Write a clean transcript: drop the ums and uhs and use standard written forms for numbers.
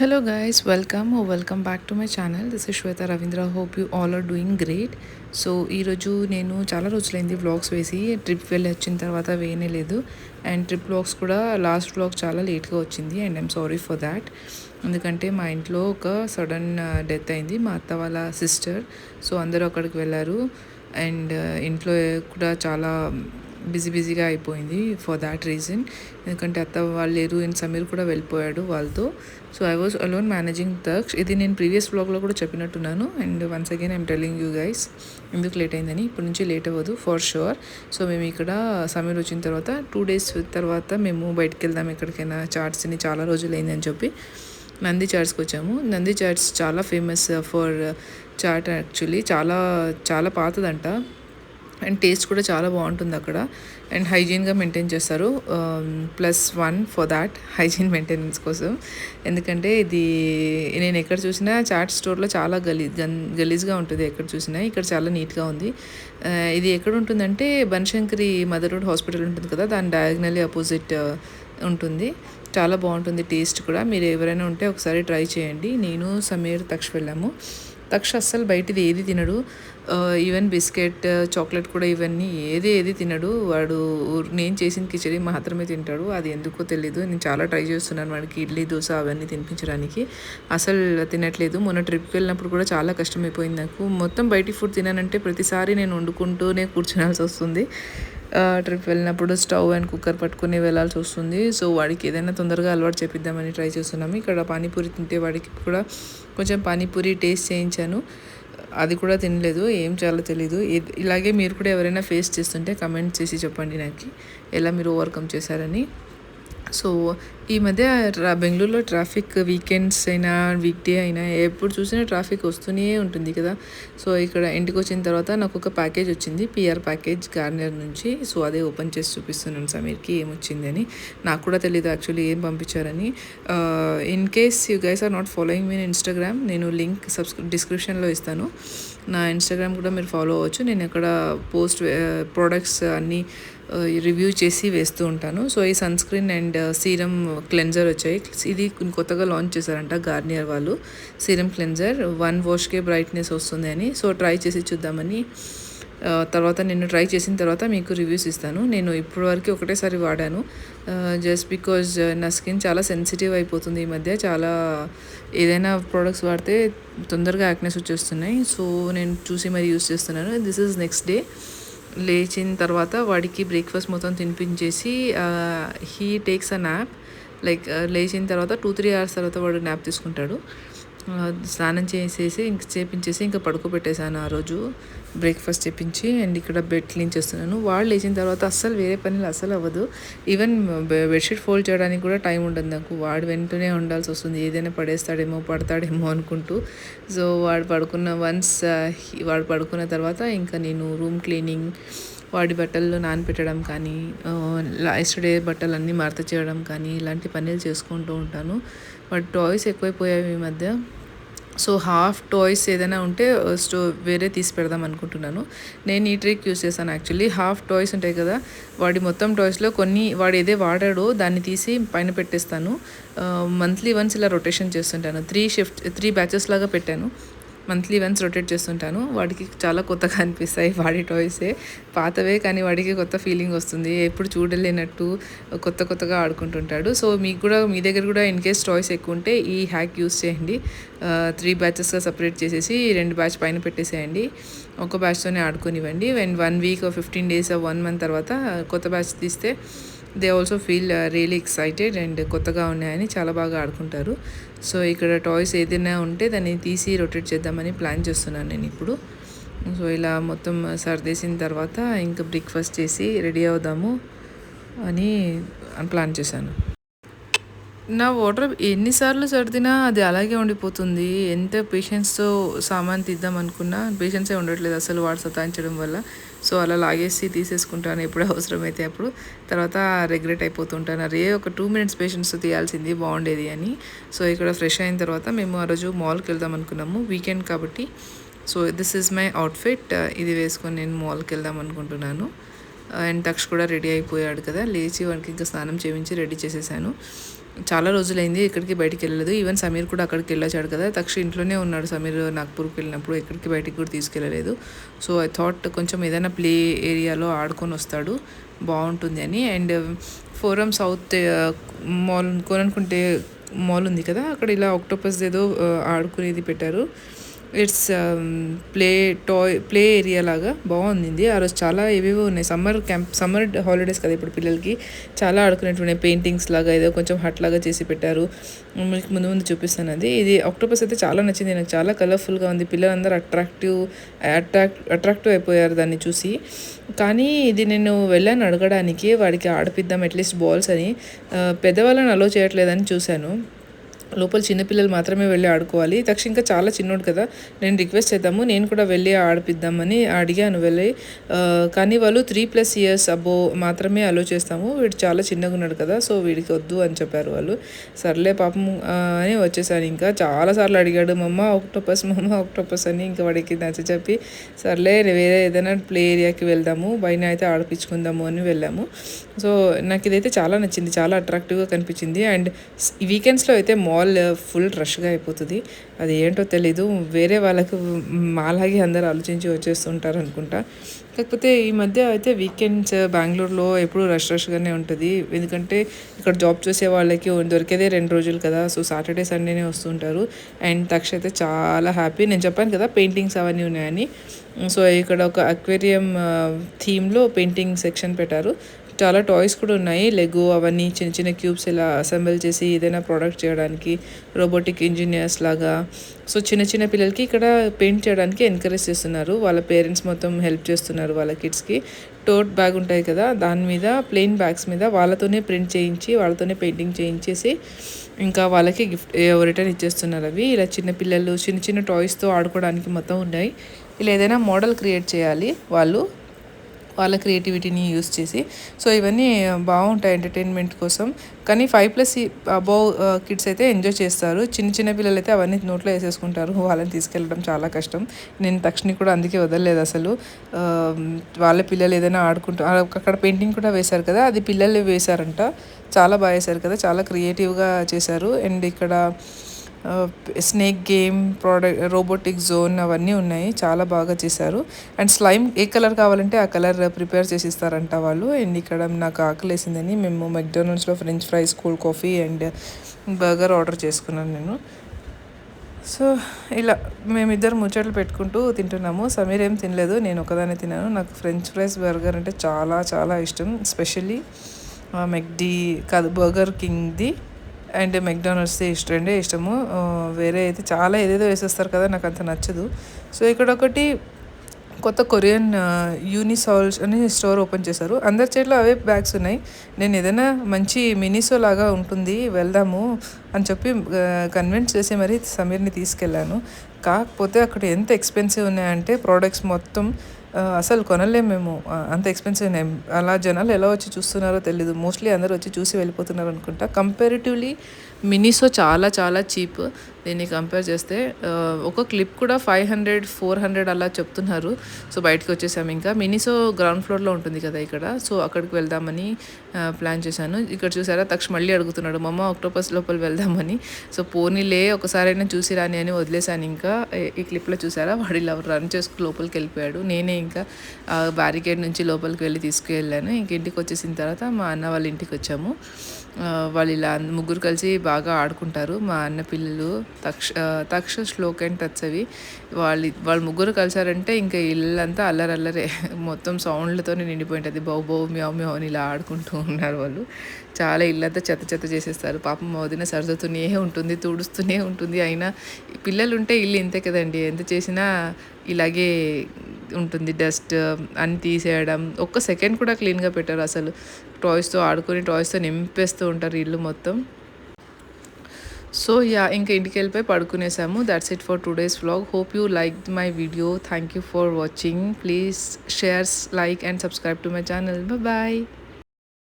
Hello guys, welcome back to my channel. This is Shweta Ravindra. Hope you all are doing great. So ఈరోజు నేను చాలా రోజులైంది vlogs వేసి trip వెళ్ళి వచ్చిన తర్వాత వేయనే లేదు. అండ్ ట్రిప్ వ్లాగ్స్ కూడా లాస్ట్ వ్లాగ్ చాలా లేట్గా వచ్చింది and I'm sorry for that. ఎందుకంటే మా ఇంట్లో ఒక సడన్ డెత్ అయింది, మా అత్త వాళ్ళ సిస్టర్. సో అందరూ అక్కడికి వెళ్ళారు అండ్ ఇంట్లో కూడా చాలా బిజీగా అయిపోయింది ఫర్ దాట్ రీజన్. ఎందుకంటే అత్త వాళ్ళు లేరు అండ్ సమీర్ కూడా వెళ్ళిపోయాడు వాళ్ళతో. So I was alone managing Daksh. ఇది నేను ప్రీవియస్ వ్లాగ్లో కూడా చెప్పినట్టున్నాను and once again I'm telling you guys ఎందుకు లేట్ అయిందని. ఇప్పటి నుంచి లేట్ అవ్వదు ఫర్ షూర్. సో మేము ఇక్కడ సమీర్ వచ్చిన తర్వాత 2 days తర్వాత మేము బయటకు వెళ్దాం ఎక్కడికైనా చాట్స్ని, చాలా రోజులు అయిందని చెప్పి నంది చాట్స్కి వచ్చాము. నంది చాట్స్ చాలా ఫేమస్ ఫర్ చాట్ యాక్చువల్లీ, చాలా చాలా పాతదంట అండ్ టేస్ట్ కూడా చాలా బాగుంటుంది అక్కడ అండ్ హైజీన్గా మెయింటైన్ చేస్తారు. +1 ఫర్ దాట్ హైజీన్ మెయింటెనెన్స్ కోసం. ఎందుకంటే ఇది నేను ఎక్కడ చూసినా చాట్ స్టోర్లో చాలా గలీజ్గా ఉంటుంది ఎక్కడ చూసినా, ఇక్కడ చాలా నీట్గా ఉంది. ఇది ఎక్కడ ఉంటుందంటే బన్శంకరి మదర్ రోడ్ హాస్పిటల్ ఉంటుంది కదా, దాని డయాగ్నల్లీ అపోజిట్ ఉంటుంది. చాలా బాగుంటుంది టేస్ట్ కూడా. మీరు ఎవరైనా ఉంటే ఒకసారి ట్రై చేయండి. నేను సమీర్ తక్ష వెళ్ళాము. తక్ష అస్సలు బయటిది ఏది తినడు, ఈవెన్ బిస్కెట్ చాక్లెట్ కూడా ఇవన్నీ ఏది తినడు వాడు. నేను చేసిన కిచడీ మాత్రమే తింటాడు. అది ఎందుకో తెలీదు. నేను చాలా ట్రై చేస్తున్నాను వాడికి ఇడ్లీ దోశ అవన్నీ తినిపించడానికి, అసలు తినట్లేదు. మొన్న ట్రిప్కి వెళ్ళినప్పుడు కూడా చాలా కష్టమైపోయింది నాకు. మొత్తం బయటి ఫుడ్ తినానంటే ప్రతిసారి నేను వండుకుంటూనే కూర్చోనాల్సి వస్తుంది. ట్రిప్ వెళ్ళినప్పుడు స్టవ్ అండ్ కుక్కర్ పట్టుకుని వెళ్ళాల్సి వస్తుంది. సో వాడికి ఏదైనా తొందరగా అలవాటు చేపిద్దామని ట్రై చేస్తున్నాము. ఇక్కడ పానీపూరి తింటే వాడికి కూడా కొంచెం పానీపూరి టేస్ట్ చేయించాను, అది కూడా తినలేదు. ఏం చేయాలో తెలీదు. ఇలాగే మీరు కూడా ఎవరైనా ఫేస్ చేస్తుంటే కమెంట్ చేసి చెప్పండి నాకు ఎలా మీరు ఓవర్కమ్ చేశారని. సో ఈ మధ్య బెంగళూరులో ట్రాఫిక్ వీకెండ్స్ అయినా వీక్ డే అయినా ఎప్పుడు చూసినా ట్రాఫిక్ వస్తూనే ఉంటుంది కదా. సో ఇక్కడ ఇంటికి వచ్చిన తర్వాత నాకు ఒక ప్యాకేజ్ వచ్చింది, పిఆర్ ప్యాకేజ్ గార్నియర్ నుంచి. సో అదే ఓపెన్ చేసి చూపిస్తున్నాను సమీర్కి ఏమొచ్చిందని. నాకు కూడా తెలియదు యాక్చువల్లీ ఏం పంపించారని. In case you guys are not following me Instagram, నేను లింక్ డిస్క్రిప్షన్లో ఇస్తాను. నా ఇన్స్టాగ్రామ్ కూడా మీరు ఫాలో అవ్వచ్చు. నేను అక్కడ పోస్ట్ ప్రోడక్ట్స్ అన్నీ రివ్యూ చేసి వేస్తూ ఉంటాను. సో ఈ sunscreen and serum cleanser వచ్చాయి. ఇది కొత్తగా లాంచ్ చేశారంట గార్నియర్ వాళ్ళు, సీరం క్లెన్జర్ 1 వాష్కే బ్రైట్నెస్ వస్తుంది అని. సో ట్రై చేసి చూద్దామని తర్వాత నేను ట్రై చేసిన తర్వాత మీకు రివ్యూస్ ఇస్తాను. నేను ఇప్పటివరకు ఒకటేసారి వాడాను, జస్ట్ బికాజ్ నా స్కిన్ చాలా సెన్సిటివ్ అయిపోతుంది ఈ మధ్య. చాలా ఏదైనా ప్రోడక్ట్స్ వాడితే తొందరగా యాక్నెస్ వచ్చేస్తున్నాయి. సో నేను చూసి మరి యూస్ చేస్తున్నాను. This is next day. లేచిన తర్వాత వాడికి బ్రేక్ఫాస్ట్ మొత్తం తినిపించేసి he takes a nap. Like లేచిన తర్వాత 2-3 hours తర్వాత వాడు న్యాప్ తీసుకుంటాడు. స్నానం చేసేసి చేపించేసి ఇంకా పడుకోబెట్టేశాను ఆ రోజు, బ్రేక్ఫాస్ట్ చేపించి. అండ్ ఇక్కడ బెడ్ క్లీన్ చేస్తున్నాను. వాళ్ళు లేచిన తర్వాత అస్సలు వేరే పనులు అస్సలు అవ్వదు. ఈవెన్ బెడ్షీట్ ఫోల్డ్ చేయడానికి కూడా టైం ఉండదు నాకు. వాడు వెంటనే ఉండాల్సి వస్తుంది, ఏదైనా పడతాడేమో అనుకుంటూ. సో వాడు పడుకున్న తర్వాత ఇంకా నేను రూమ్ క్లీనింగ్, వాడి బట్టలు నానపెట్టడం కానీ, ఎస్టర్డే బట్టలన్నీ మడత చేయడం కానీ ఇలాంటి పనులు చేసుకుంటూ ఉంటాను. వాడి టాయ్స్ ఎక్కువైపోయాయి ఈ మధ్య. సో హాఫ్ టాయ్స్ ఏదైనా ఉంటే వేరే తీసి పెడదాం అనుకుంటున్నాను. నేను ఈ ట్రిక్ యూస్ చేశాను యాక్చువల్లీ. హాఫ్ టాయ్స్ ఉంటాయి కదా, వాడి మొత్తం టాయ్స్లో కొన్ని వాడు ఏదే వాడాడో దాన్ని తీసి పైన పెట్టేస్తాను. మంత్లీ వన్స్ ఇలా రొటేషన్ చేస్తుంటాను. 3 batches లాగా పెట్టాను. మంత్లీ వన్స్ రొటేట్ చేస్తుంటాను. వాడికి చాలా కొత్తగా అనిపిస్తాయి వాడి టాయ్సే. పాతవే కానీ వాడికి కొత్త ఫీలింగ్ వస్తుంది, ఎప్పుడు చూడలేనట్టు కొత్తగా ఆడుకుంటుంటాడు. సో మీకు కూడా మీ దగ్గర కూడా ఇన్ కేస్ టాయ్స్ ఎక్కువ ఉంటే ఈ హ్యాక్ యూస్ చేయండి. 3 batchesగా సపరేట్ చేసేసి 2 batch పైన పెట్టేసేయండి. ఒక బ్యాచ్తోనే ఆడుకొనివ్వండి. 1 week 15 days 1 month తర్వాత కొత్త బ్యాచ్ తీస్తే they also feel really excited and కొత్తగా ఉన్నాయని చాలా బాగా ఆడుకుంటారు. సో ఇక్కడ టాయ్స్ ఏదైనా ఉంటే దాన్ని తీసి రొటేట్ చేద్దామని ప్లాన్ చేస్తున్నాను నేను ఇప్పుడు. సో ఇలా మొత్తం సర్దేసిన తర్వాత ఇంకా బ్రేక్ఫాస్ట్ చేసి రెడీ అవుదాము అని ప్లాన్ చేశాను. నా వాటర్ ఎన్నిసార్లు సర్దినా అది అలాగే ఉండిపోతుంది. ఎంత పేషెన్స్తో సామాన్ తీద్దాం అనుకున్నా పేషెన్సే ఉండట్లేదు అసలు వాడు సతాయించడం వల్ల. సో అలా లాగేసి తీసేసుకుంటాను ఎప్పుడు అవసరమైతే అప్పుడు. తర్వాత రిగ్రెట్ అయిపోతుంటాను, అరే ఒక 2 minutes పేషెన్స్తో తీయాల్సింది బాగుండేది అని. సో ఇక్కడ ఫ్రెష్ అయిన తర్వాత మేము ఆ రోజు మాల్కి వెళ్దాం అనుకున్నాము, వీకెండ్ కాబట్టి. So this is my outfit. ఇది వేసుకొని నేను మాల్కి వెళ్దాం అనుకుంటున్నాను. అండ్ తక్ష కూడా రెడీ అయిపోయాడు కదా, లేచి వాడికి ఇంకా స్నానం చేయించి రెడీ చేసేసాను. చాలా రోజులైంది ఎక్కడికి బయటికి వెళ్ళలేదు. ఈవెన్ సమీర్ కూడా అక్కడికి వెళ్ళొచ్చాడు కదా! తక్ష ఇంట్లోనే ఉన్నాడు సమీర్ నాగ్‌పూర్‌కి వెళ్ళినప్పుడు. ఎక్కడికి బయటికి కూడా తీసుకెళ్ళలేదు. సో, ఐ థాట్ కొంచెం ఏదైనా ప్లే ఏరియాలో ఆడుకొనొస్తాడు బావుంటుంది అని. అండ్ ఫోరం సౌత్ మాల్ కోననుకుంటే మాల్ ఉంది కదా! అక్కడ ఇలా ఆక్టోపస్‌దేదో ఆడుకునేది పెట్టారు. ఇట్స్ ప్లే ఏరియా లాగా బాగుంది. ఆ రోజు చాలా ఏవేవో ఉన్నాయి. సమ్మర్ హాలిడేస్ కదా ఇప్పుడు పిల్లలకి. చాలా ఆడుకునేట్టున్నాయి. పెయింటింగ్స్ లాగా ఏదో కొంచెం హట్ లాగా చేసి పెట్టారు. మీకు ముందు ముందు చూపిస్తాను అది. ఇది ఆక్టోపస్ అయితే చాలా నచ్చింది నాకు. చాలా కలర్ఫుల్గా ఉంది. పిల్లలందరూ అట్రాక్టివ్ అయిపోయారు దాన్ని చూసి. కానీ ఇది నేను వెళ్ళాను అడగడానికి, వాడికి ఆడిపిద్దాం అట్లీస్ట్ బాల్స్ అని. పెద్దవాళ్ళని అలో చేయట్లేదని చూశాను. లోపల చిన్నపిల్లలు మాత్రమే వెళ్ళి ఆడుకోవాలి. తక్ష ఇంకా చాలా చిన్నోడు కదా, నేను రిక్వెస్ట్ చేద్దాము, నేను కూడా వెళ్ళి ఆడిపిద్దామని అడిగాను వెళ్ళి. కానీ వాళ్ళు 3+ ఇయర్స్ అబో మాత్రమే అలో చేస్తాము, వీడు చాలా చిన్నగా ఉన్నాడు కదా, సో వీడికి వద్దు అని చెప్పారు వాళ్ళు. సర్లే పాపం అని వచ్చేసాను. ఇంకా చాలాసార్లు అడిగాడు మమ్మ ఆక్టోపస్ అని. ఇంకా వాడికి నచ్చ చెప్పి సర్లే వేరే ఏదైనా ప్లే ఏరియాకి వెళ్దాము, బయట అయితే ఆడిపించుకుందాము అని వెళ్ళాము. సో నాకు ఇదైతే చాలా నచ్చింది, చాలా అట్రాక్టివ్గా కనిపించింది. అండ్ వీకెండ్స్లో అయితే మాల్ ఫుల్ రష్గా అయిపోతుంది. అది ఏంటో తెలీదు, వేరే వాళ్ళకు మాలాగే అందరు ఆలోచించి వచ్చేస్తుంటారు అనుకుంటా. కాకపోతే ఈ మధ్య అయితే వీకెండ్స్ బెంగళూరులో ఎప్పుడు రష్గానే ఉంటుంది. ఎందుకంటే ఇక్కడ జాబ్ చేసే వాళ్ళకి దొరికేదే 2 రోజులు కదా, సో సాటర్డే సండేనే వస్తుంటారు. అండ్ తక్ష అయితే చాలా హ్యాపీ. నేను చెప్పాను కదా పెయింటింగ్స్ అవన్నీ ఉన్నాయని. సో ఇక్కడ ఒక అక్వేరియం థీమ్లో పెయింటింగ్ సెక్షన్ పెట్టారు. చాలా టాయ్స్ కూడా ఉన్నాయి, లెగో అవన్నీ చిన్న చిన్న క్యూబ్స్ ఇలా అసెంబుల్ చేసి ఏదైనా ప్రోడక్ట్ చేయడానికి, రోబోటిక్ ఇంజనీర్స్ లాగా. సో చిన్న చిన్న పిల్లలకి ఇక్కడ పెయింట్ చేయడానికి ఎంకరేజ్ చేస్తున్నారు. వాళ్ళ పేరెంట్స్ మొత్తం హెల్ప్ చేస్తున్నారు వాళ్ళ కిడ్స్కి. టోట్ బ్యాగ్ ఉంటాయి కదా, దాని మీద ప్లెయిన్ బ్యాగ్స్ మీద వాళ్ళతోనే ప్రింట్ చేయించి వాళ్ళతోనే పెయింటింగ్ చేయించేసి ఇంకా వాళ్ళకి గిఫ్ట్ రిటర్న్ ఇచ్చేస్తున్నారు. అవి ఇలా చిన్న పిల్లలు చిన్న చిన్న టాయ్స్తో ఆడుకోవడానికి మొత్తం ఉన్నాయి. ఇలా ఏదైనా మోడల్ క్రియేట్ చేయాలి వాళ్ళ క్రియేటివిటీని యూస్ చేసి. సో ఇవన్నీ బాగుంటాయి ఎంటర్టైన్మెంట్ కోసం. కానీ 5+ అబౌవ్ కిడ్స్ అయితే ఎంజాయ్ చేస్తారు. చిన్న చిన్న పిల్లలు అయితే అవన్నీ నోట్లో వేసేసుకుంటారు. వాళ్ళని తీసుకెళ్ళడం చాలా కష్టం. నేను తక్షణి కూడా అందుకే వదలలేదు అసలు. వాళ్ళ పిల్లలు ఏదైనా ఆడుకుంటారు. అక్కడ పెయింటింగ్ కూడా వేశారు కదా, అది పిల్లలు వేశారంట. చాలా బాగా వేశారు కదా, చాలా క్రియేటివ్గా చేశారు. అండ్ ఇక్కడ స్నేక్ గేమ్, రోబోటిక్ జోన్ అవన్నీ ఉన్నాయి, చాలా బాగా చేశారు. అండ్ స్లైమ్ ఏ కలర్ కావాలంటే ఆ కలర్ ప్రిపేర్ చేసి ఇస్తారంట వాళ్ళు. అండ్ ఇక్కడ నాకు ఆకలేసిందని మేము మెక్డొనాల్డ్స్లో French fries, cold coffee and burger order చేసుకున్నాను నేను. సో ఇలా మేమిద్దరు ముచ్చట్లు పెట్టుకుంటూ తింటున్నాము. సమీర్ ఏం తినలేదు, నేను ఒకదాన్ని తిన్నాను. నాకు ఫ్రెంచ్ ఫ్రైస్, బర్గర్ అంటే చాలా చాలా ఇష్టం. ఎస్పెషల్లీ బర్గర్ కింగ్ది అండ్ మెక్డొనాల్డ్స్ది ఇష్టము. వేరే అయితే చాలా ఏదేదో వేసేస్తారు కదా, నాకు అంత నచ్చదు. సో ఇక్కడ ఒకటి కొత్త కొరియన్ యూనిసాల్స్ అని స్టోర్ ఓపెన్ చేశారు. అందరి చేతిలో అవే బ్యాగ్స్ ఉన్నాయి. నేను ఏదైనా మంచి మినిసో లాగా ఉంటుంది వెళ్దాము అని చెప్పి కన్విన్స్ చేసి మరీ సమీర్ని తీసుకెళ్ళాను. కాకపోతే అక్కడ ఎంత ఎక్స్పెన్సివ్ ఉన్నాయంటే ప్రోడక్ట్స్ మొత్తం అసలు కొనలేము మేము, అంత ఎక్స్పెన్సివ్ ఉన్నాయి. అలా జనాలు ఎలా వచ్చి చూస్తున్నారో తెలీదు. మోస్ట్లీ అందరూ వచ్చి చూసి వెళ్ళిపోతున్నారు అనుకుంటా. కంపారిటివ్లీ మినిసో చాలా చాలా చీప్ దీన్ని కంపేర్ చేస్తే. ఒక క్లిప్ కూడా 500-400 అలా చెప్తున్నారు. సో బయటకు వచ్చేసాము. ఇంకా మినిసో గ్రౌండ్ ఫ్లోర్లో ఉంటుంది కదా ఇక్కడ, సో అక్కడికి వెళ్దామని ప్లాన్ చేశాను. ఇక్కడ చూసారా తక్ష మళ్ళీ అడుగుతున్నాడు మమ్మ ఆక్టోపస్ లోపల వెళ్దామని. సో పోనీలే ఒకసారైనా చూసి రాని అని వదిలేశాను. ఇంకా ఈ క్లిప్లో చూసారా వాడు ఇలా రన్ చేసుకుని లోపలికి వెళ్ళిపోయాడు. నేనే ఇంకా బ్యారికేడ్ నుంచి లోపలికి వెళ్ళి తీసుకువెళ్ళాను. ఇంక ఇంటికి వచ్చేసిన తర్వాత మా అన్న వాళ్ళ ఇంటికి వచ్చాము. వాళ్ళు ఇలా ముగ్గురు కలిసి బాగా ఆడుకుంటారు. మా అన్న పిల్లలు తక్ష, శ్లోక్ అండ్ తత్సవి. వాళ్ళు ముగ్గురు కలిసారంటే ఇంకా ఇల్లంతా అల్లరల్లరే, మొత్తం సౌండ్లతోనే నిండిపోయింటుంది. బౌ మ్యావ్ మ్యావ్ అని ఇలా ఆడుకుంటూ ఉన్నారు వాళ్ళు. చాలా ఇల్లంతా చెత్త చేసేస్తారు. పాపం వదిన సర్దుతూనే ఉంటుంది, తుడుస్తూనే ఉంటుంది. అయినా పిల్లలు ఉంటే ఇల్లు ఇంతే కదండి, ఎంత చేసినా ఇలాగే ఉంటుంది. డస్ట్ అని తీసేయడం, ఒక్క సెకండ్ కూడా క్లీన్గా పెట్టారు అసలు. టాయ్స్తో ఆడుకొని టాయ్స్తో నింపేస్తూ ఉంటారు ఇల్లు మొత్తం. సో ఇంకా ఇంటికి వెళ్ళిపోయి పడుకునేసాము. That's it for today's vlog. Hope you like my video. Thank you for watching. Please share, like and subscribe to my channel. Bye.